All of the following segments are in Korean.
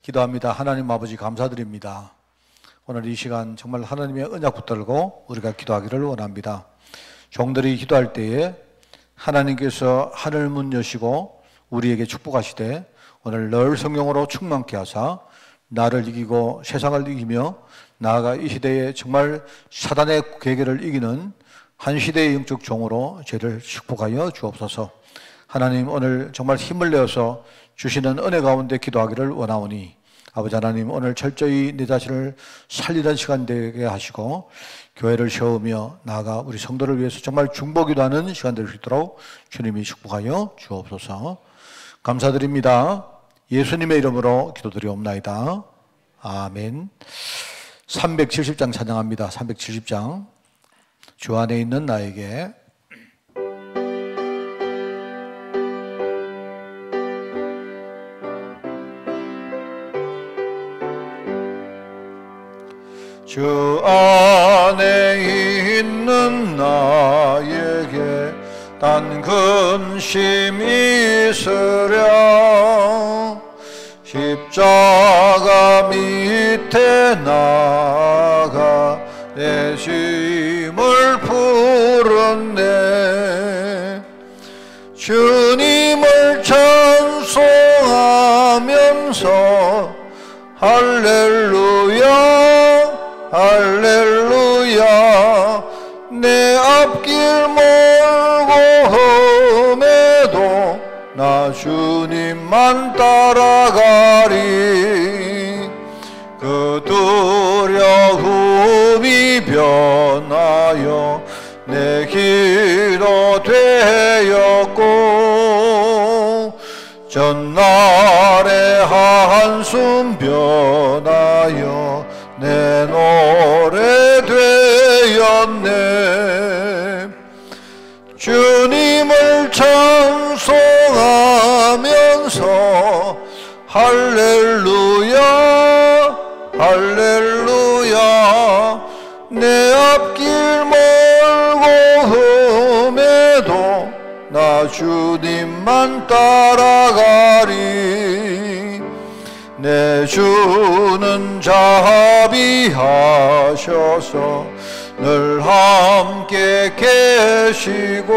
기도합니다. 하나님 아버지 감사드립니다. 오늘 이 시간 정말 하나님의 언약 붙들고 우리가 기도하기를 원합니다. 종들이 기도할 때에 하나님께서 하늘 문 여시고 우리에게 축복하시되 오늘 늘 성령으로 충만케 하사 나를 이기고 세상을 이기며 나아가 이 시대에 정말 사단의 계계를 이기는 한 시대의 영적 종으로 저를 축복하여 주옵소서. 하나님 오늘 정말 힘을 내어서 주시는 은혜 가운데 기도하기를 원하오니 아버지 하나님 오늘 철저히 내 자신을 살리는 시간 되게 하시고 교회를 세우며 나아가 우리 성도를 위해서 정말 중보기도하는 시간 될 수 있도록 주님이 축복하여 주옵소서. 감사드립니다. 예수님의 이름으로 기도드리옵나이다. 아멘. 370장 찬양합니다. 370장. 주 안에 있는 나에게. 주 안에 있는 나에게 단 근심 있으랴. 십자가 밑에 나가 내 짐을 풀었네. 주님을 찬송하면서 할렐루야 할렐루야. 내 앞길 멀고 험해도 나 주님만 따라가리. 그 두려움이 변하여 내 기로 되었고 전날의 한숨 변하여 내 노래 되었네. 주님을 찬송하면서 할렐루야 할렐루야. 내 앞길 멀고 험해도 나 주님만 따라가리. 내 주는 자비하셔서 늘 함께 계시고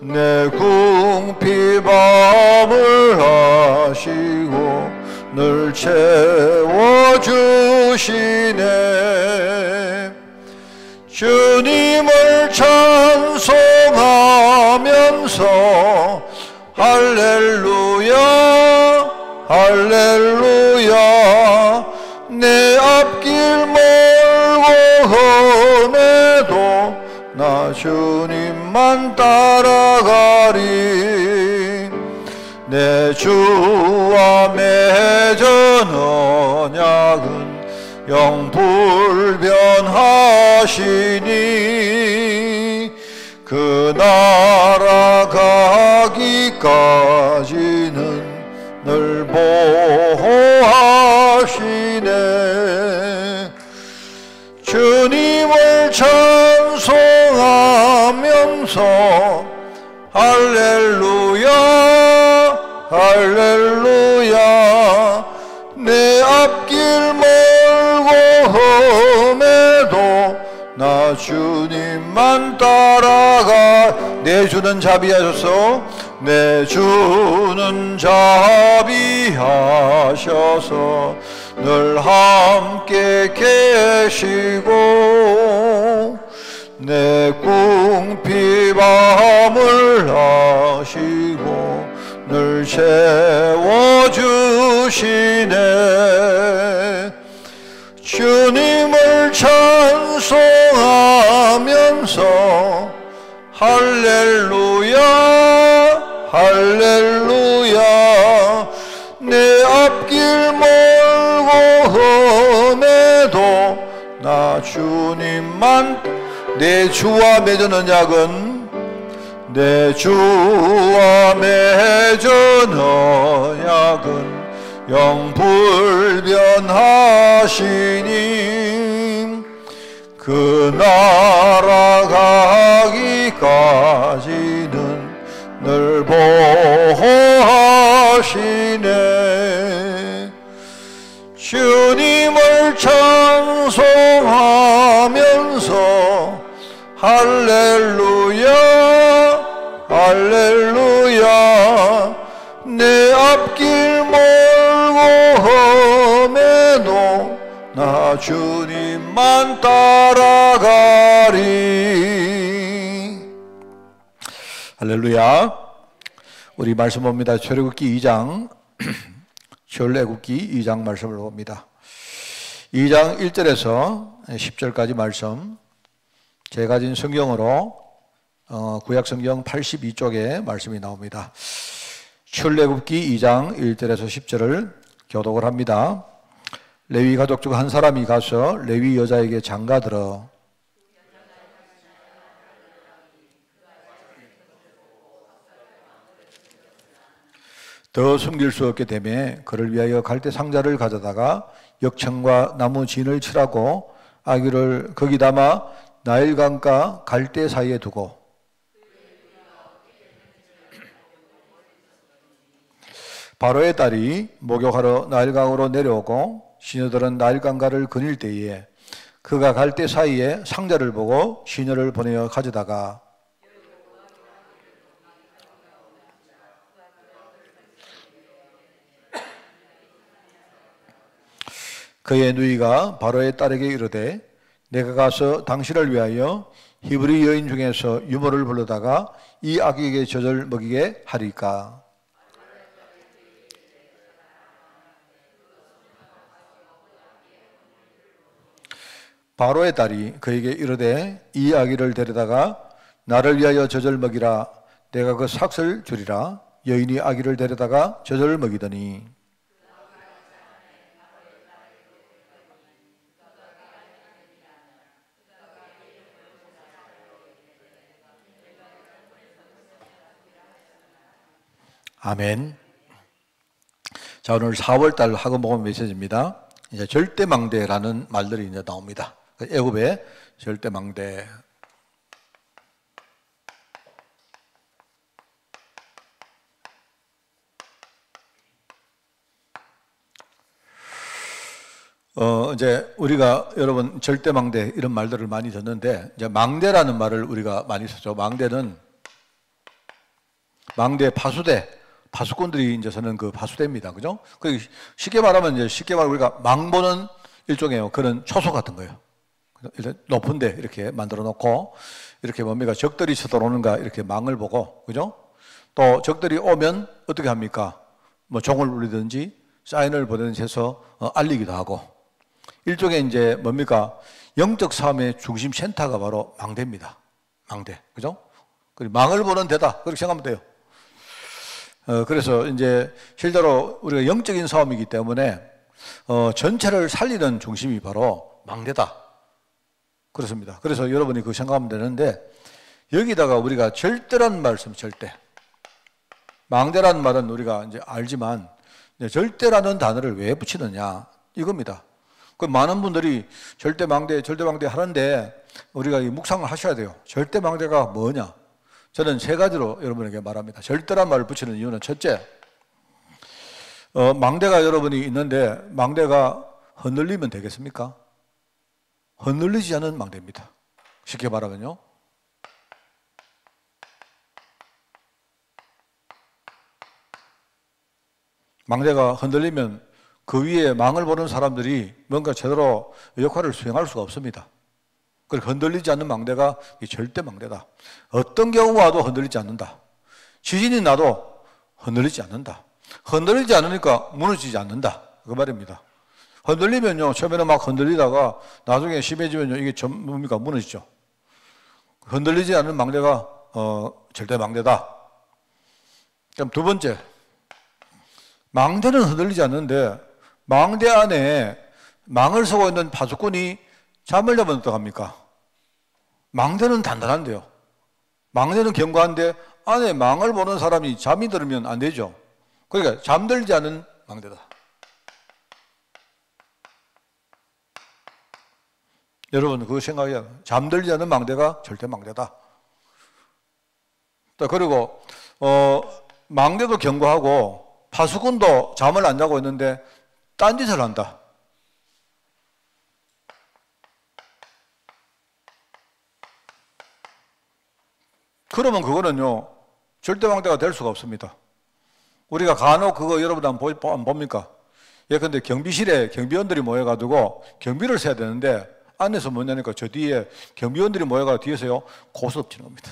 내 궁핍함을 하시고 늘 채워주시네. 주님을 찬송하면서 할렐루야 할렐루야. 내 앞길 멀고 험해도 나 주님만 따라가리. 내 주와 맺은 언약은 영불변하시니 그 나라 가기까지는 늘 보호하시네. 주님을 찬송하면서 할렐루야 할렐루야. 내 앞길 멀고 험해도 나 주님만 따라가. 내 주는 자비하셔서 내 주는 자비하셔서 늘 함께 계시고 내 궁핍함을 하시고 늘 채워주시네. 주님을 찬송하면서 할렐루야 할렐루야. 내 앞길 멀고 험해도 나 주님만. 내 주와 맺은 언약은 내 주와 맺은 언약은 영불변하시니 그 나라 가기까지는 늘 보호하시네. 길 멀고 험해도 나 주님만 따라가리. 할렐루야. 우리 말씀 봅니다. 출애굽기 2장 출애굽기 2장 말씀을 봅니다. 2장 1절에서 10절까지 말씀, 제가 가진 성경으로 구약성경 82쪽에 말씀이 나옵니다. 출애굽기 2장 1절에서 10절을 교독을 합니다. 레위 가족 중 한 사람이 가서 레위 여자에게 장가들어 더 숨길 수 없게 되매 그를 위하여 갈대 상자를 가져다가 역청과 나무 진을 칠하고 아기를 거기 담아 나일강과 갈대 사이에 두고 바로의 딸이 목욕하러 나일강으로 내려오고 시녀들은 나일강가를 거닐 때에 그가 갈대 사이에 상자를 보고 시녀를 보내어 가져다가 그의 누이가 바로의 딸에게 이르되 내가 가서 당신을 위하여 히브리 여인 중에서 유모를 불러다가 이 아기에게 젖을 먹이게 하리까. 바로의 딸이 그에게 이르되 이 아기를 데려다가 나를 위하여 젖을 먹이라. 내가 그 삭을 주리라. 여인이 아기를 데려다가 젖을 먹이더니 아멘. 자, 오늘 4월달 학원복음 메시지입니다. 이제 절대망대라는 말들이 이제 나옵니다. 애굽의 절대망대. 이제 우리가 여러분 절대망대 이런 말들을 많이 듣는데 이제 망대라는 말을 우리가 많이 쓰죠. 망대 파수대. 파수꾼들이 이제 서는 그 파수대입니다. 그죠? 쉽게 말하면 우리가 망보는 일종의 그런 초소 같은 거예요. 높은데 이렇게 만들어 놓고 이렇게 뭡니까? 적들이 쳐들어오는가 이렇게 망을 보고, 그죠? 또 적들이 오면 어떻게 합니까? 뭐 종을 울리든지 사인을 보내든지 해서 알리기도 하고. 일종의 이제 뭡니까? 영적 싸움의 중심 센터가 바로 망대입니다. 망대. 그죠? 망을 보는 데다. 그렇게 생각하면 돼요. 그래서 이제 실제로 우리가 영적인 싸움이기 때문에 전체를 살리는 중심이 바로 망대다. 그렇습니다. 그래서 여러분이 그거 생각하면 되는데 여기다가 우리가 절대라는 말씀, 절대. 망대라는 말은 우리가 이제 알지만 절대라는 단어를 왜 붙이느냐 이겁니다. 많은 분들이 절대망대 하는데 우리가 이 묵상을 하셔야 돼요. 절대망대가 뭐냐? 저는 세 가지로 여러분에게 말합니다. 절대란 말을 붙이는 이유는 첫째, 망대가 여러분이 있는데 망대가 흔들리면 되겠습니까? 흔들리지 않은 망대입니다. 쉽게 말하면요. 망대가 흔들리면 그 위에 망을 보는 사람들이 뭔가 제대로 역할을 수행할 수가 없습니다. 그리고 흔들리지 않는 망대가 절대 망대다. 어떤 경우가 와도 흔들리지 않는다. 지진이 나도 흔들리지 않는다. 흔들리지 않으니까 무너지지 않는다. 그 말입니다. 흔들리면요, 처음에는 막 흔들리다가 나중에 심해지면요, 이게 뭡니까? 무너지죠. 흔들리지 않는 망대가 절대 망대다. 그럼 두 번째, 망대는 흔들리지 않는데 망대 안에 망을 서고 있는 파수꾼이 잠을 자면 어떡합니까? 망대는 단단한데요. 망대는 견고한데 안에 망을 보는 사람이 잠이 들으면 안 되죠. 그러니까 잠들지 않은 망대다. 여러분 그거 생각해야 돼요. 잠들지 않은 망대가 절대 망대다. 그리고 망대도 견고하고 파수꾼도 잠을 안 자고 있는데 딴짓을 한다. 그러면 그거는요 절대망대가 될 수가 없습니다. 우리가 간혹 그거 여러분 안 봅니까? 예컨대 경비실에 경비원들이 모여가지고 경비를 세야 되는데 안에서 뭐냐니까 저 뒤에 경비원들이 모여가 뒤에서요 고스톱 치는 겁니다.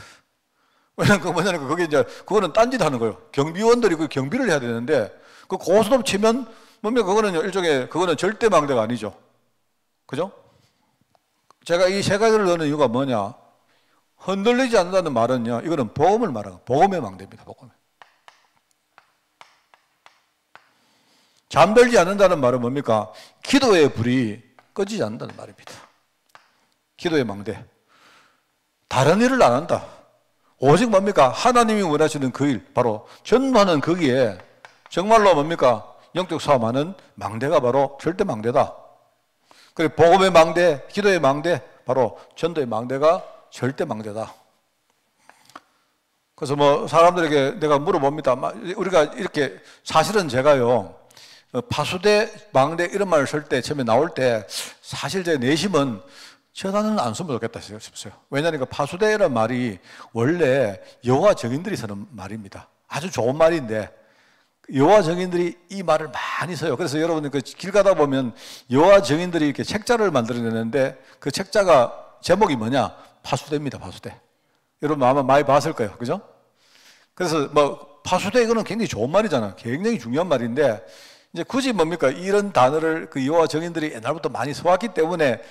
왜냐면 그 뭐냐니까 그게 이제 그거는 딴짓 하는 거예요. 경비원들이 그 경비를 해야 되는데 그 고스톱 치면 뭡니까? 그거는 일종의 그거는 절대 망대가 아니죠. 그죠? 제가 이 세 가지를 넣는 이유가 뭐냐? 흔들리지 않는다는 말은요, 이거는 복음을 말하는 복음의 망대입니다. 복음. 잠들지 않는다는 말은 뭡니까? 기도의 불이 꺼지지 않는다는 말입니다. 기도의 망대. 다른 일을 안 한다. 오직 뭡니까? 하나님이 원하시는 그 일, 바로 전무하는 거기에 정말로 뭡니까? 영적 싸움하는 망대가 바로 절대 망대다. 그리고 복음의 망대, 기도의 망대, 바로 전도의 망대가 절대 망대다. 그래서 뭐 사람들에게 내가 물어봅니다. 우리가 이렇게 사실은 제가요 파수대, 망대 이런 말을 쓸 때 처음에 나올 때 사실 제 내심은 저 단어는 안 쓰면 좋겠다 싶었어요. 왜냐하면 파수대라는 말이 원래 여호와 증인들이 쓰는 말입니다. 아주 좋은 말인데 여호와 증인들이 이 말을 많이 써요. 그래서 여러분 그 길 가다 보면 여호와 증인들이 이렇게 책자를 만들어내는데 그 책자가 제목이 뭐냐? 파수대입니다. 파수대. 여러분 아마 많이 봤을 거예요. 그죠? 그래서 뭐 파수대 이거는 굉장히 좋은 말이잖아요. 굉장히 중요한 말인데 이제 굳이 뭡니까? 이런 단어를 그 여호와 증인들이 옛날부터 많이 써왔기 때문에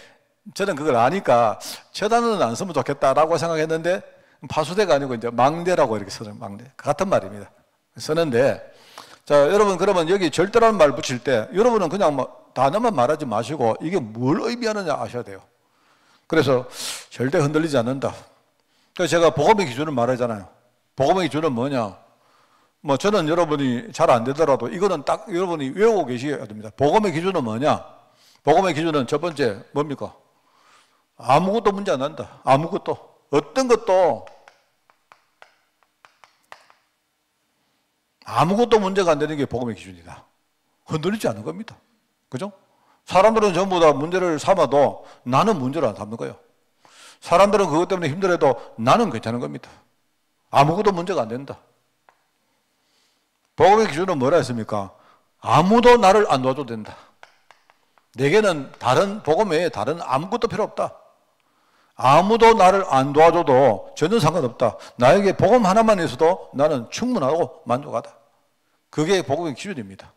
저는 그걸 아니까 저 단어는 안 쓰면 좋겠다라고 생각했는데 파수대가 아니고 이제 망대라고 이렇게 쓰는 망대. 같은 말입니다. 쓰는데 자, 여러분 그러면 여기 절대라는 말 붙일 때 여러분은 그냥 뭐 단어만 말하지 마시고 이게 뭘 의미하느냐 아셔야 돼요. 그래서 절대 흔들리지 않는다. 그래서 제가 복음의 기준을 말하잖아요. 복음의 기준은 뭐냐? 뭐 저는 여러분이 잘 안 되더라도 이거는 딱 여러분이 외우고 계셔야 됩니다. 복음의 기준은 뭐냐? 복음의 기준은 첫 번째 뭡니까? 아무것도 문제 안 난다. 아무것도. 어떤 것도 아무것도 문제가 안 되는 게 복음의 기준이다. 흔들리지 않은 겁니다. 그죠? 사람들은 전부 다 문제를 삼아도 나는 문제를 안 삼는 거예요. 사람들은 그것 때문에 힘들어도 나는 괜찮은 겁니다. 아무것도 문제가 안 된다. 복음의 기준은 뭐라 했습니까? 아무도 나를 안 도와줘도 된다. 내게는 다른 복음 외에 다른 아무것도 필요 없다. 아무도 나를 안 도와줘도 전혀 상관없다. 나에게 복음 하나만 있어도 나는 충분하고 만족하다. 그게 복음의 기준입니다.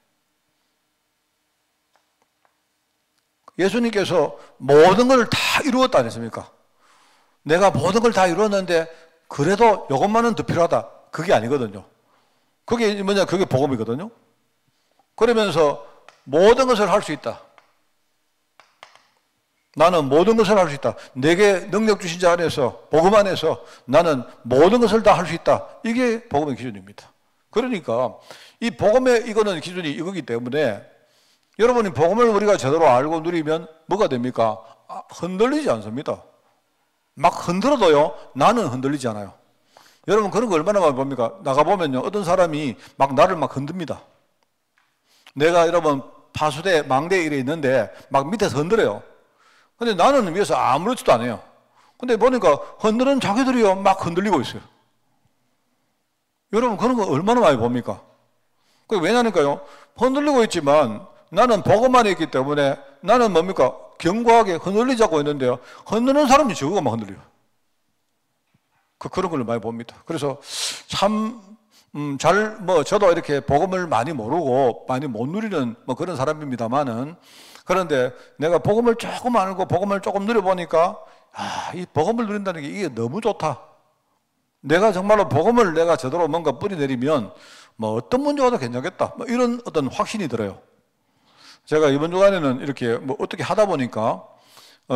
예수님께서 모든 걸 다 이루었다 아니습니까? 내가 모든 걸 다 이루었는데 그래도 이것만은 더 필요하다. 그게 아니거든요. 그게 뭐냐? 그게 복음이거든요. 그러면서 모든 것을 할 수 있다. 나는 모든 것을 할 수 있다. 내게 능력 주신 자 안에서, 복음 안에서 나는 모든 것을 다 할 수 있다. 이게 복음의 기준입니다. 그러니까 이 복음의 이거는 기준이 이거기 때문에 여러분이 복음을 우리가 제대로 알고 누리면 뭐가 됩니까? 흔들리지 않습니다. 막 흔들어도요, 나는 흔들리지 않아요. 여러분 그런 거 얼마나 많이 봅니까? 나가보면요, 어떤 사람이 막 나를 막 흔듭니다. 내가 여러분 파수대, 망대 일에 있는데 막 밑에서 흔들어요. 근데 나는 위에서 아무렇지도 않아요. 근데 보니까 흔드는 자기들이요, 막 흔들리고 있어요. 여러분 그런 거 얼마나 많이 봅니까? 그게 왜냐니까요, 흔들리고 있지만 나는 복음 안에 있기 때문에 나는 뭡니까? 견고하게 흔들리지 않고 있는데요, 흔드는 사람이 저거만 흔들려요. 그런 걸 많이 봅니다. 그래서 참, 저도 이렇게 복음을 많이 모르고 많이 못 누리는 뭐 그런 사람입니다만은, 그런데 내가 복음을 조금 알고 복음을 조금 누려보니까, 이 복음을 누린다는 게 이게 너무 좋다. 내가 정말로 복음을 내가 제대로 뭔가 뿌리내리면 뭐 어떤 문제 와도 괜찮겠다. 뭐 이런 어떤 확신이 들어요. 제가 이번 주간에는 이렇게 뭐 어떻게 하다 보니까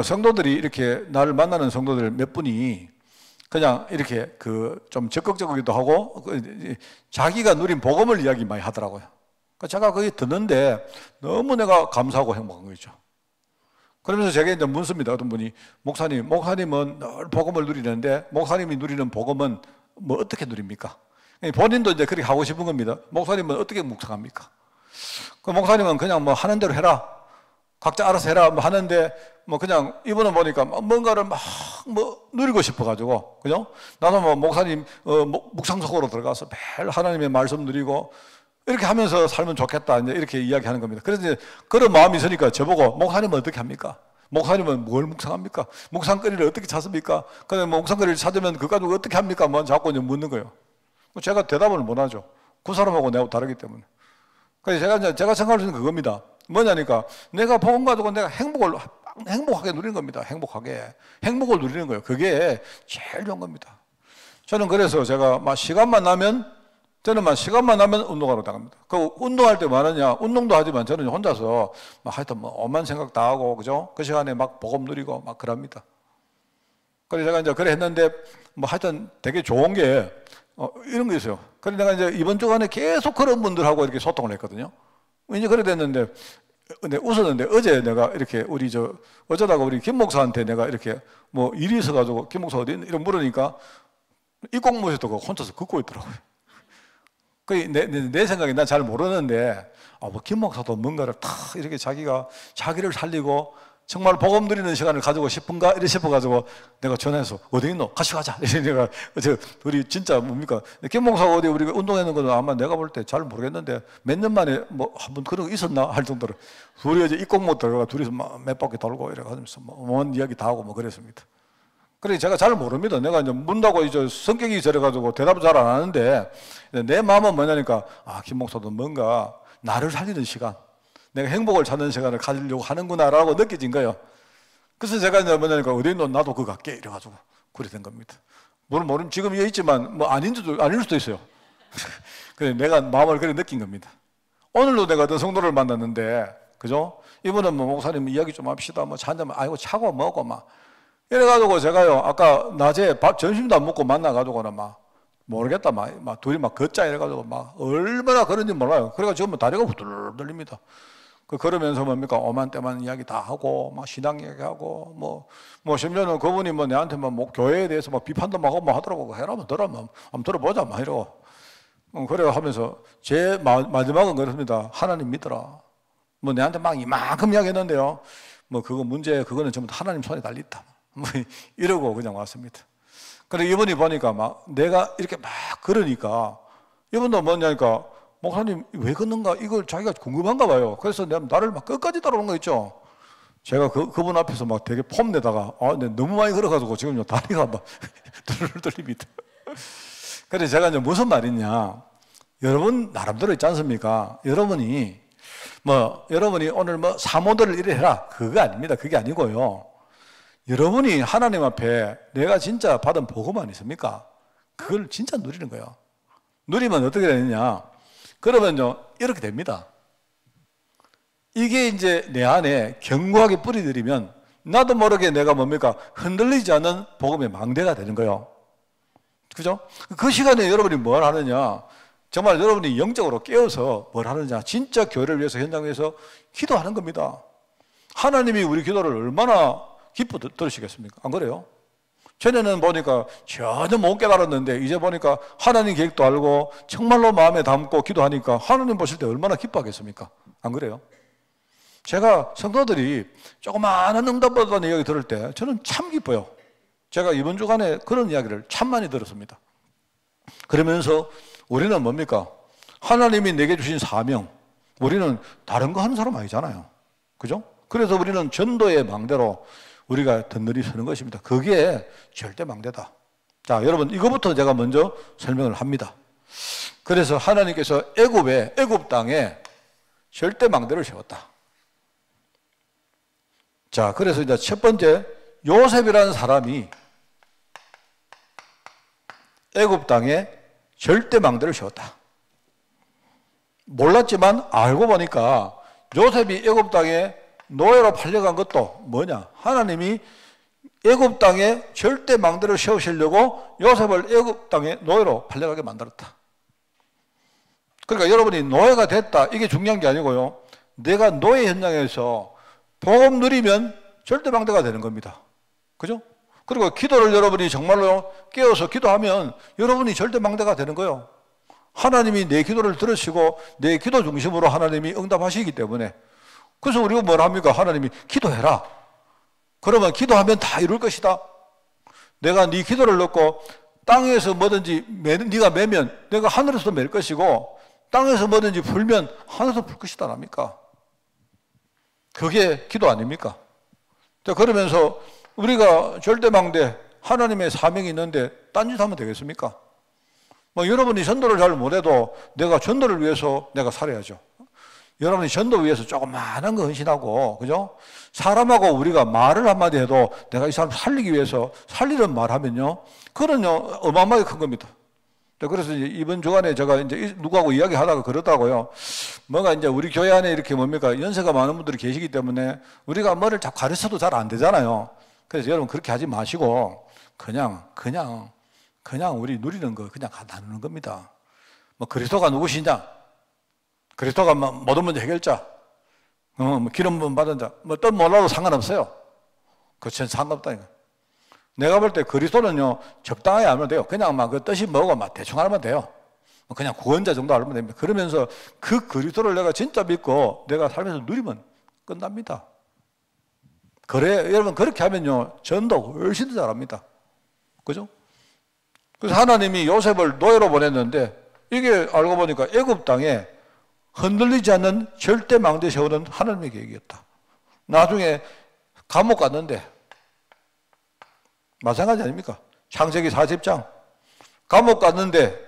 성도들이 이렇게 나를 만나는 성도들 몇 분이 그냥 이렇게 좀 적극적이기도 하고 자기가 누린 복음을 이야기 많이 하더라고요. 제가 거기 듣는데 너무 내가 감사하고 행복한 거죠. 그러면서 제가 이제 묻습니다. 어떤 분이 목사님은 늘 복음을 누리는데 목사님이 누리는 복음은 뭐 어떻게 누립니까? 본인도 이제 그렇게 하고 싶은 겁니다. 목사님은 어떻게 묵상합니까? 그 목사님은 그냥 뭐 하는 대로 해라. 각자 알아서 해라. 뭐 하는데 뭐 그냥 이분은 보니까 뭔가를 막 뭐 누리고 싶어가지고, 그죠? 나도 뭐 목사님 묵상 속으로 들어가서 매일 하나님의 말씀 누리고 이렇게 하면서 살면 좋겠다. 이제 이렇게 이야기하는 겁니다. 그래서 이제 그런 마음이 있으니까 저보고 목사님은 어떻게 합니까? 목사님은 뭘 묵상합니까? 묵상거리를 어떻게 찾습니까? 그다음에 묵상거리를 찾으면 그거 가지고 어떻게 합니까? 뭐 자꾸 이제 묻는 거예요. 제가 대답을 못 하죠. 그 사람하고 내가 다르기 때문에. 그래서 제가 생각할 수 있는 그겁니다. 뭐냐니까 내가 복음 가지고 내가 행복하게 누리는 겁니다. 행복을 누리는 거예요. 그게 제일 좋은 겁니다. 저는 그래서 제가 시간만 나면 운동하러 나갑니다. 그 운동할 때 뭐하느냐? 운동도 하지만 저는 혼자서 하여튼 엄한 생각 다 하고, 그죠? 그 시간에 복음 누리고 그럽니다. 그래서 제가 이제 그래 했는데 하여튼 되게 좋은 게 이런 게 있어요. 그래서 내가 이제 이번 주간에 계속 그런 분들하고 이렇게 소통을 했거든요. 이제 그래 됐는데, 근데 웃었는데 어제 내가 이렇게 어쩌다가 우리 김 목사한테 내가 이렇게 일이 있어가지고 김 목사 어디 있니? 이런 물으니까 이 공무에서도 혼자서 긋고 있더라고요. 내 생각에 난 잘 모르는데, 김 목사도 뭔가를 다 이렇게 자기를 살리고 정말 복음 드리는 시간을 가지고 싶은가? 이래 싶어가지고 내가 전화해서 어디 있노? 같이 가자. 내가 우리 진짜 뭡니까? 김 목사가 어디 우리가 운동하는 거는 아마 내가 볼 때 잘 모르겠는데 몇 년 만에 한번 그런 거 있었나? 할 정도로 둘이 어제 입공못 들어가 둘이서 몇 바퀴 돌고 이래가면서 먼 이야기 다 하고 그랬습니다. 그래 제가 잘 모릅니다. 내가 이제 묻다고 이제 성격이 저래가지고 대답을 잘 안 하는데 내 마음은 뭐냐니까 김 목사도 뭔가 나를 살리는 시간, 내가 행복을 찾는 시간을 가지려고 하는구나라고 느껴진 거예요. 그래서 제가 이제 뭐냐니까 어디 있노? 나도 그거 갈게 이래가지고 그래 된 겁니다. 모르면 지금 여기 있지만 아닐 수도 있어요. 그래 내가 마음을 그래 느낀 겁니다. 오늘도 내가 어떤 성도를 만났는데, 그죠? 이분은 목사님 이야기 좀 합시다. 잔잔 아이고 차고 먹고 이래가지고 제가요, 아까 낮에 점심도 안 먹고 만나가지고는 모르겠다, 둘이 걷자 이래가지고 얼마나 그런지 몰라요. 그래가지고 지금 다리가 후들들 떨립니다. 그러면서 뭡니까, 오만 때만 이야기 다 하고, 신앙 이야기하고, 심지어는 그분이 내한테 교회에 대해서 비판도 하고 하더라고. 해라, 한번 들어보자, 이러고. 그래 하면서 제 마지막은 그렇습니다. 하나님 믿어라. 내한테 이만큼 이야기 했는데요. 그거는 전부 하나님 손에 달렸다. 이러고 그냥 왔습니다. 근데 이분이 보니까 내가 이렇게 그러니까 이분도 뭐냐니까 목사님 왜 그러는가 이걸 자기가 궁금한가 봐요. 그래서 나를 끝까지 따라오는 거 있죠. 제가 그분 앞에서 되게 폼내다가 너무 많이 걸어가지고 지금 다리가 덜덜 떨립니다. 그래서 제가 이제 무슨 말이냐, 여러분 나름대로 있지 않습니까? 여러분이 오늘 사모들을 이래 해라 그거 아닙니다. 그게 아니고요. 여러분이 하나님 앞에 내가 진짜 받은 복음 있습니까? 그걸 진짜 누리는 거예요. 누리면 어떻게 되느냐? 그러면요, 이렇게 됩니다. 이게 이제 내 안에 견고하게 뿌리들이면 나도 모르게 내가 흔들리지 않는 복음의 망대가 되는 거예요. 그죠? 그 시간에 여러분이 뭘 하느냐? 정말 여러분이 영적으로 깨어서 뭘 하느냐? 진짜 교회를 위해서 현장을 위해서 기도하는 겁니다. 하나님이 우리 기도를 얼마나 기뻐 들으시겠습니까? 안 그래요? 전에는 보니까 전혀 못 깨달았는데 이제 보니까 하나님 계획도 알고 정말로 마음에 담고 기도하니까 하나님 보실 때 얼마나 기뻐하겠습니까? 안 그래요? 제가 성도들이 조그마한 응답받는 이야기 들을 때 저는 참 기뻐요. 제가 이번 주간에 그런 이야기를 참 많이 들었습니다. 그러면서 우리는 뭡니까? 하나님이 내게 주신 사명, 우리는 다른 거 하는 사람 아니잖아요. 그죠? 그래서 우리는 전도의 망대로 우리가 든든히 서는 것입니다. 그게 절대 망대다. 자, 여러분 이거부터 제가 먼저 설명을 합니다. 그래서 하나님께서 애굽 땅에 절대 망대를 세웠다. 자, 그래서 이제 첫 번째 요셉이라는 사람이 애굽 땅에 절대 망대를 세웠다. 몰랐지만 알고 보니까 요셉이 애굽 땅에 노예로 팔려간 것도 뭐냐? 하나님이 애굽 땅에 절대 망대를 세우시려고 요셉을 애굽 땅에 노예로 팔려가게 만들었다. 그러니까 여러분이 노예가 됐다 이게 중요한 게 아니고요. 내가 노예 현장에서 복음 누리면 절대 망대가 되는 겁니다. 그죠? 그리고 기도를 여러분이 정말로 깨어서 기도하면 여러분이 절대 망대가 되는 거예요. 하나님이 내 기도를 들으시고 내 기도 중심으로 하나님이 응답하시기 때문에. 그래서 우리가 뭘 합니까? 하나님이 기도해라. 그러면 기도하면 다 이룰 것이다. 내가 네 기도를 넣고 땅에서 뭐든지 네가 매면 내가 하늘에서도 맬 것이고 땅에서 뭐든지 풀면 하늘에서 풀 것이다 아닙니까? 그게 기도 아닙니까? 그러면서 우리가 절대망대 하나님의 사명이 있는데 딴짓 하면 되겠습니까? 뭐 여러분이 전도를 잘 못해도 내가 전도를 위해서 내가 살아야죠. 여러분이 전도 위해서 조그마한 거 헌신하고, 그죠? 사람하고 우리가 말을 한마디 해도 내가 이 사람 살리기 위해서 살리는 말 하면요, 그거는요, 어마어마하게 큰 겁니다. 그래서 이번 주간에 제가 이제 누구하고 이야기하다가 그러더라고요. 뭐가 이제 우리 교회 안에 이렇게 뭡니까? 연세가 많은 분들이 계시기 때문에 우리가 뭐를 자꾸 가르쳐도 잘 안 되잖아요. 그래서 여러분 그렇게 하지 마시고 그냥 우리 누리는 거 그냥 나누는 겁니다. 뭐 그리스도가 누구시냐? 그리스도가 모든 문제 해결자. 뭐 기름 부음 받은 자. 뭐 뜻 몰라도 상관없어요. 그건 상관없다니까. 내가 볼 때 그리스도는요, 적당하게 알면 돼요. 그냥 막 그 뜻이 뭐고 막 대충 알면 돼요. 그냥 구원자 정도 알면 됩니다. 그러면서 그 그리스도를 내가 진짜 믿고 내가 살면서 누리면 끝납니다. 그래, 여러분 그렇게 하면요, 전도 훨씬 더 잘합니다. 그죠? 그래서 하나님이 요셉을 노예로 보냈는데 이게 알고 보니까 애굽 땅에 흔들리지 않는 절대 망대 세우는 하나님의 계획이었다. 나중에 감옥 갔는데 마찬가지 아닙니까? 창세기 40장. 감옥 갔는데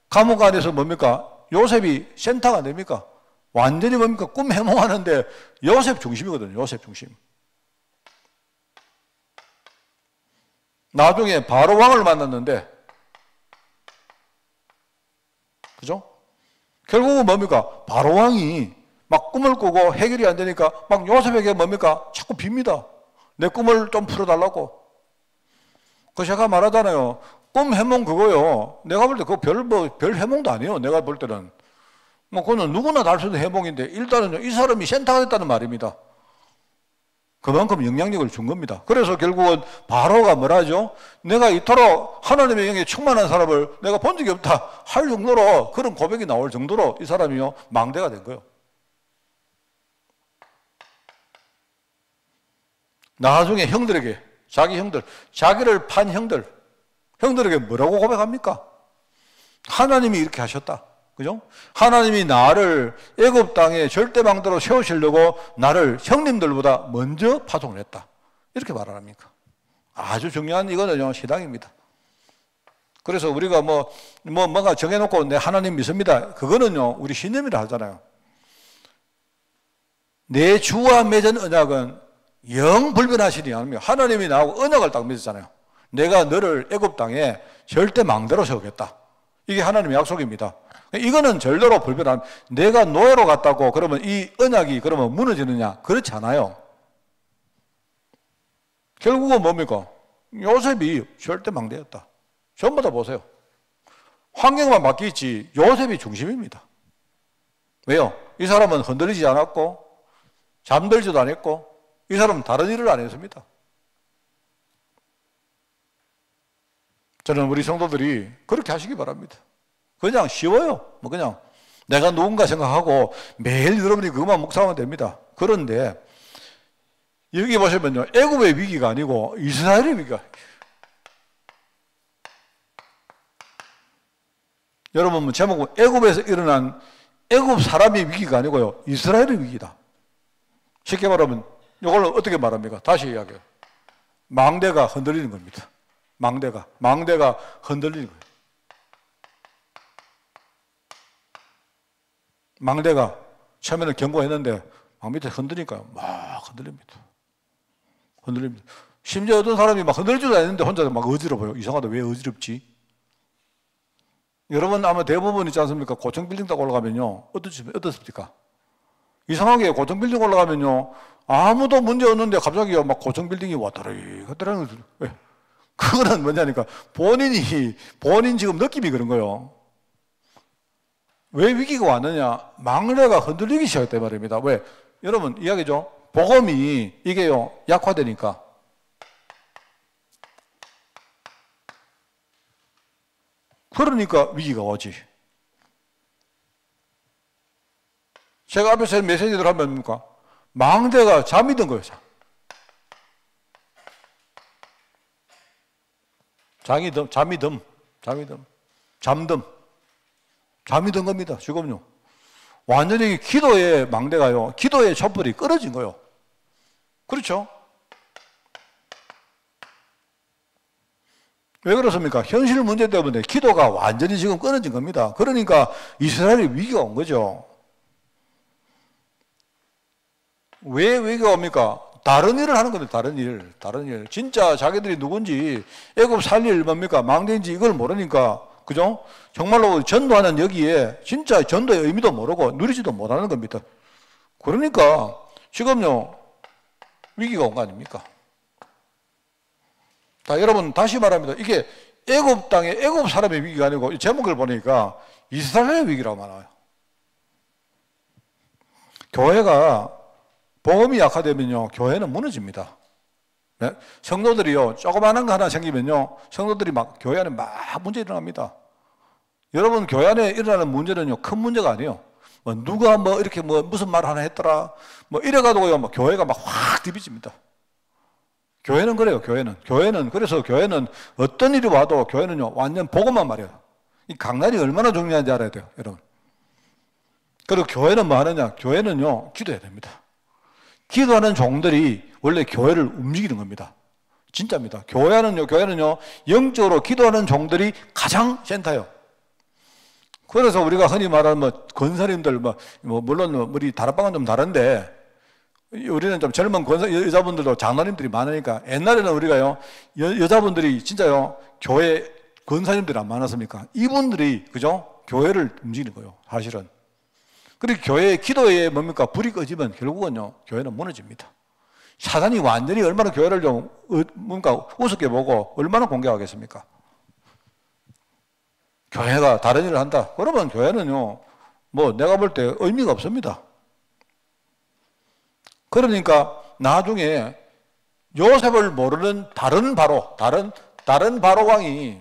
감옥 안에서 뭡니까? 요셉이 센터가 안 됩니까? 완전히 뭡니까? 꿈 해몽하는데 요셉 중심이거든요. 요셉 중심. 나중에 바로 왕을 만났는데, 그죠? 결국은 뭡니까? 바로 왕이 막 꿈을 꾸고 해결이 안 되니까 막 요셉에게 뭡니까? 자꾸 빕니다. 내 꿈을 좀 풀어달라고. 그 제가 말하잖아요. 꿈 해몽 그거요. 내가 볼 때 그거 별 해몽도 아니에요. 내가 볼 때는. 뭐 그거는 누구나 다 할 수 있는 해몽인데 일단은 이 사람이 센터가 됐다는 말입니다. 그만큼 영향력을 준 겁니다. 그래서 결국은 바로가 뭐라죠? 내가 이토록 하나님의 영에 충만한 사람을 내가 본 적이 없다 할 정도로, 그런 고백이 나올 정도로 이 사람이요 망대가 된 거예요. 나중에 형들에게, 자기 형들, 자기를 판 형들에게 뭐라고 고백합니까? 하나님이 이렇게 하셨다. 그죠? 하나님이 나를 애굽 땅에 절대망대로 세우시려고 나를 형님들보다 먼저 파송을 했다. 이렇게 말합니까? 아주 중요한 이거는요, 신앙입니다. 그래서 우리가 뭔가 정해놓고 내 하나님 믿습니다. 그거는요, 우리 신념이라 하잖아요. 내 주와 맺은 언약은 영 불변하시니 아닙니까? 하나님이 나하고 언약을 딱 맺었잖아요. 내가 너를 애굽 땅에 절대 망대로 세우겠다. 이게 하나님의 약속입니다. 이거는 절대로 불변한, 내가 노예로 갔다고 그러면 이 언약이 그러면 무너지느냐? 그렇지 않아요. 결국은 뭡니까? 요셉이 절대 망대였다. 전부 다 보세요. 환경만 바뀌었지 요셉이 중심입니다. 왜요? 이 사람은 흔들리지 않았고 잠들지도 않았고 이 사람은 다른 일을 안 했습니다. 저는 우리 성도들이 그렇게 하시기 바랍니다. 그냥 쉬워요. 그냥 내가 누군가 생각하고 매일 여러분이 그것만 묵상하면 됩니다. 그런데 여기 보시면요, 애굽의 위기가 아니고 이스라엘의 위기가. 여러분 제목은 애굽에서 일어난 애굽 사람의 위기가 아니고요, 이스라엘의 위기다. 쉽게 말하면 이걸 어떻게 말합니까? 다시 이야기해요. 망대가 흔들리는 겁니다. 망대가 흔들리는 거예요. 망대가 처음에는 경고했는데 막 밑에 흔드니까요, 막 흔들립니다. 심지어 어떤 사람이 막 흔들지도 않는데 혼자 막 어지러워요. 이상하다, 왜 어지럽지? 여러분 아마 대부분 있지 않습니까? 고층 빌딩 딱 올라가면요, 어떻습니까? 이상하게 고층 빌딩 올라가면요, 아무도 문제 없는데 갑자기 막 고층 빌딩이 왔다리 갔다리. 왜? 그거는 뭐냐니까 본인 지금 느낌이 그런 거예요. 왜 위기가 왔느냐? 망대가 흔들리기 시작했단 말입니다. 왜? 여러분 이야기죠. 복음이 이게요 약화되니까. 그러니까 위기가 오지. 제가 앞에서 메시지를 하면 뭡니까? 망대가 잠이 든 거예요. 잠이 든 겁니다. 지금요. 완전히 기도의 망대가요, 기도의 촛불이 끊어진 거예요. 그렇죠? 왜 그렇습니까? 현실 문제 때문에 기도가 완전히 지금 끊어진 겁니다. 그러니까 이스라엘이 위기가 온 거죠. 왜 위기가 옵니까? 다른 일을 하는 겁니다. 다른 일. 진짜 자기들이 누군지, 애굽 살릴 뭡니까? 망대인지 이걸 모르니까, 그죠? 정말로 전도하는 여기에 진짜 전도의 의미도 모르고 누리지도 못하는 겁니다. 그러니까 지금요, 위기가 온 거 아닙니까? 자, 여러분 다시 말합니다. 이게 애굽 땅에 애굽 사람의 위기가 아니고, 이 제목을 보니까 이스라엘의 위기라고 말해요. 교회가 복음이 약화되면요, 교회는 무너집니다. 네? 성도들이요, 조그마한 거 하나 생기면요, 성도들이 막 교회 안에 막 문제 일어납니다. 여러분, 교회 안에 일어나는 문제는요, 큰 문제가 아니에요. 뭐 누가 뭐 이렇게 뭐 무슨 말 하나 했더라, 뭐 이래가지고요, 뭐 교회가 막 확 뒤비집니다. 교회는 그래요, 교회는. 그래서 교회는 어떤 일이 와도 교회는요, 완전 복음만 말해요. 이 강단이 얼마나 중요한지 알아야 돼요, 여러분. 그리고 교회는 뭐 하느냐? 교회는요, 기도해야 됩니다. 기도하는 종들이 원래 교회를 움직이는 겁니다. 진짜입니다. 교회는요, 영적으로 기도하는 종들이 가장 센터예요. 그래서 우리가 흔히 말하는 뭐, 권사님들, 물론 우리 다락방은 좀 다른데, 우리는 좀 젊은 여자분들도 장로님들이 많으니까, 옛날에는 우리가요, 여자분들이 진짜요, 교회 권사님들이 안 많았습니까? 이분들이, 그죠? 교회를 움직이는 거예요, 사실은. 그리고 교회의 기도에 뭡니까? 불이 꺼지면 결국은요, 교회는 무너집니다. 사단이 완전히 얼마나 교회를 좀, 뭔가 우습게 보고 얼마나 공격하겠습니까? 교회가 다른 일을 한다. 그러면 교회는요, 뭐 내가 볼 때 의미가 없습니다. 그러니까 나중에 요셉을 모르는 다른 바로 왕이,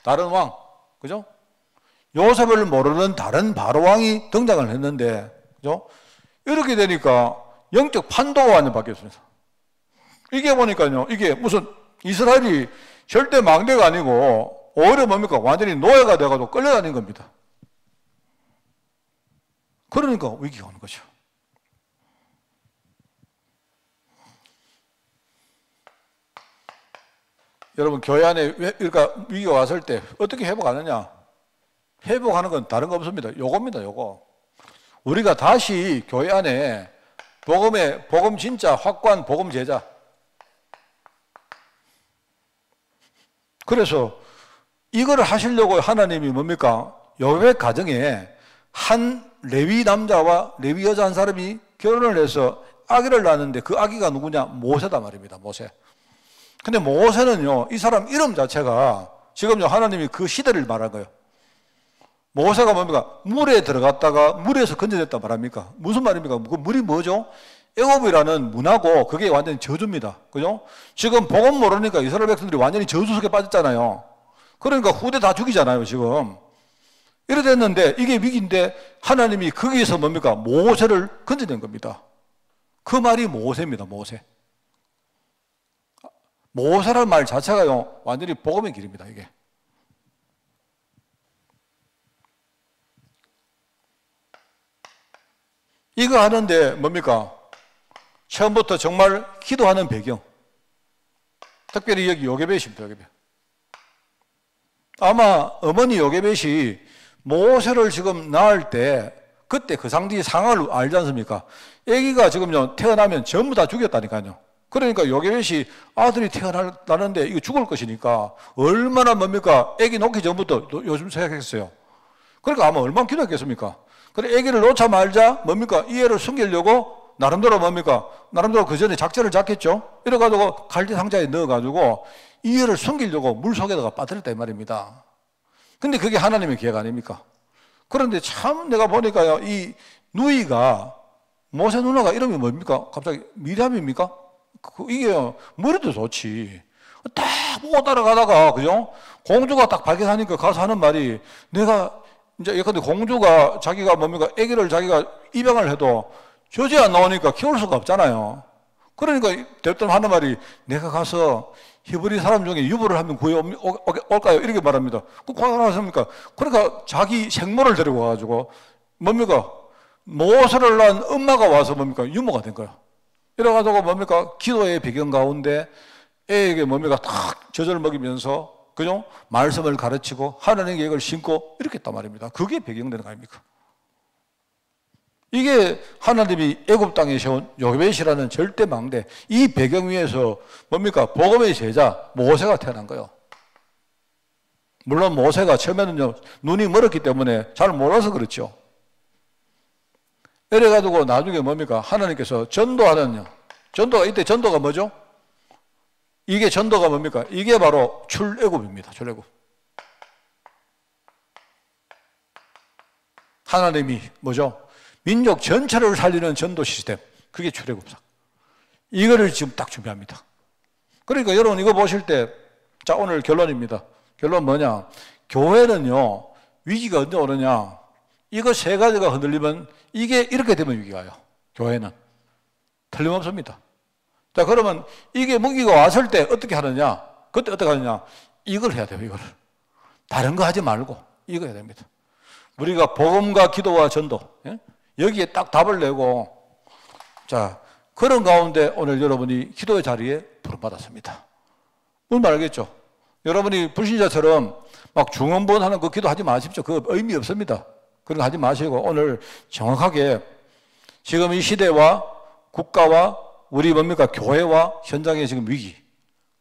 다른 왕, 그죠? 요셉을 모르는 다른 바로 왕이 등장을 했는데, 그죠? 이렇게 되니까 영적 판도가 완전 바뀌었습니다. 이게 보니까요, 이게 무슨 이스라엘이 절대 망대가 아니고, 오히려 뭡니까? 완전히 노예가 돼가지고 끌려다닌 겁니다. 그러니까 위기가 오는 거죠. 여러분, 교회 안에 그러니까 위기가 왔을 때 어떻게 회복하느냐? 회복하는 건 다른 거 없습니다. 요겁니다, 요거. 우리가 다시 교회 안에 복음 진짜 확고한 복음 제자. 그래서 이걸 하시려고 하나님이 뭡니까? 여호와 가정에 한 레위 남자와 레위 여자 한 사람이 결혼을 해서 아기를 낳았는데 그 아기가 누구냐? 모세다 말입니다, 모세. 근데 모세는요, 이 사람 이름 자체가 지금요, 하나님이 그 시대를 말한 거예요. 모세가 뭡니까? 물에 들어갔다가 물에서 건져냈다 말합니까? 무슨 말입니까? 그 물이 뭐죠? 애굽이라는 문화고 그게 완전히 저주입니다. 그죠? 지금 복음 모르니까 이스라엘 백성들이 완전히 저주 속에 빠졌잖아요. 그러니까 후대 다 죽이잖아요, 지금. 이래 됐는데 이게 위기인데 하나님이 거기에서 뭡니까? 모세를 건져낸 겁니다. 그 말이 모세입니다, 모세. 모세라는 말 자체가요, 완전히 복음의 길입니다, 이게. 이거 하는데 뭡니까? 처음부터 정말 기도하는 배경. 특별히 여기 요게벳입니다, 요게벳. 아마 어머니 요게벳이 모세를 지금 낳을 때 그때 그 상황을 알지 않습니까? 아기가 지금요 태어나면 전부 다 죽였다니까요. 그러니까 요게벳이 아들이 태어나는데 이거 죽을 것이니까 얼마나 뭡니까? 아기 놓기 전부터 요즘 생각했어요. 그러니까 아마 얼마나 기도했겠습니까? 그래, 아기를 놓자 말자, 뭡니까? 이 애를 숨기려고, 나름대로 뭡니까? 나름대로 그 전에 작전을 잡겠죠? 이래가지고 갈대 상자에 넣어가지고, 이 애를 숨기려고 물 속에다가 빠뜨렸다, 이 말입니다. 근데 그게 하나님의 계획 아닙니까? 그런데 참 내가 보니까요, 이 누이가, 모세 누나가 이름이 뭡니까? 갑자기 미리암입니까? 이게 머리도 좋지. 딱 보고 따라가다가, 그죠? 공주가 딱 발견하니까 가서 하는 말이, 내가 이제 예컨대 공주가 자기가 뭡니까? 아기를 자기가 입양을 해도 젖이 안 나오니까 키울 수가 없잖아요. 그러니까 대뜸 하는 말이 내가 가서 히브리 사람 중에 유부를 한명 구해올까요? 이렇게 말합니다. 그 과연 하십니까? 그러니까 자기 생모를 데리고 와가지고 뭡니까? 모세를 낳은 엄마가 와서 뭡니까? 유모가 된 거예요. 이래가지고 뭡니까? 기도의 배경 가운데 애에게 뭡니까? 탁 젖을 먹이면서, 그죠? 말씀을 가르치고 하나님의 계획을 심고 이렇게 했단 말입니다. 그게 배경되는 거 아닙니까? 이게 하나님이 애굽 땅에 세운 요벳이라는 절대 망대, 이 배경 위에서 뭡니까? 복음의 제자 모세가 태어난 거예요. 물론 모세가 처음에는요, 눈이 멀었기 때문에 잘 몰라서 그렇죠. 이래가지고 나중에 뭡니까? 하나님께서 전도하는, 전도가, 이때 전도가 뭐죠? 이게 전도가 뭡니까? 이게 바로 출애굽입니다. 출애굽. 하나님이 뭐죠? 민족 전체를 살리는 전도 시스템. 그게 출애굽사. 이거를 지금 딱 준비합니다. 그러니까 여러분 이거 보실 때, 자, 오늘 결론입니다. 결론 뭐냐? 교회는요, 위기가 언제 오느냐? 이거 세 가지가 흔들리면, 이게 이렇게 되면 위기가 와요. 교회는. 틀림없습니다. 자, 그러면 이게 무기가 왔을 때 어떻게 하느냐? 그때 어떻게 하느냐? 이걸 해야 돼요, 이거를. 다른 거 하지 말고, 이거 해야 됩니다. 우리가 복음과 기도와 전도, 예? 여기에 딱 답을 내고, 자, 그런 가운데 오늘 여러분이 기도의 자리에 부름받았습니다. 뭔 말겠죠? 여러분이 불신자처럼 막 중언부언하는 그 기도하지 마십시오. 그거 의미 없습니다. 그런 거 하지 마시고 오늘 정확하게 지금 이 시대와 국가와 우리 뭡니까? 교회와 현장의 지금 위기.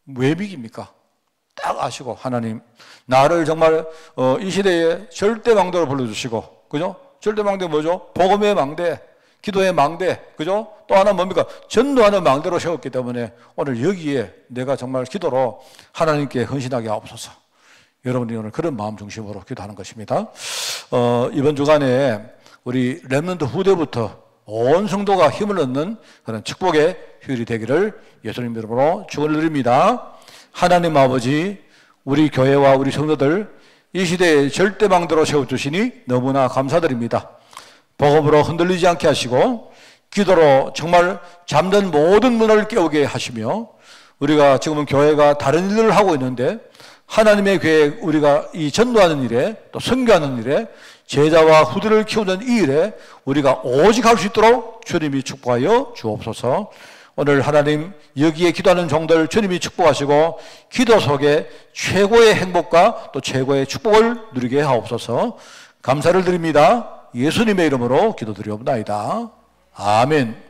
왜 위기입니까? 딱 아시고 하나님 나를 정말 이 시대에 절대 망대로 불러주시고, 그죠? 절대 망대 뭐죠? 복음의 망대, 기도의 망대, 그죠? 또 하나 뭡니까? 전도하는 망대로 세웠기 때문에 오늘 여기에 내가 정말 기도로 하나님께 헌신하게 하옵소서. 여러분이 오늘 그런 마음 중심으로 기도하는 것입니다. 이번 주간에 우리 렘넌트 후대부터 온 성도가 힘을 얻는 그런 축복의 휴일이 되기를 예수님 이름으로 축원드립니다. 하나님 아버지, 우리 교회와 우리 성도들 이 시대에 절대망대로 세워주시니 너무나 감사드립니다. 복음으로 흔들리지 않게 하시고 기도로 정말 잠든 모든 문을 깨우게 하시며, 우리가 지금은 교회가 다른 일을 하고 있는데 하나님의 계획, 우리가 이 전도하는 일에 또 선교하는 일에 제자와 후대를 키우는 이 일에 우리가 오직 할 수 있도록 주님이 축복하여 주옵소서. 오늘 하나님 여기에 기도하는 종들 주님이 축복하시고 기도 속에 최고의 행복과 또 최고의 축복을 누리게 하옵소서. 감사를 드립니다. 예수님의 이름으로 기도드리옵나이다. 아멘.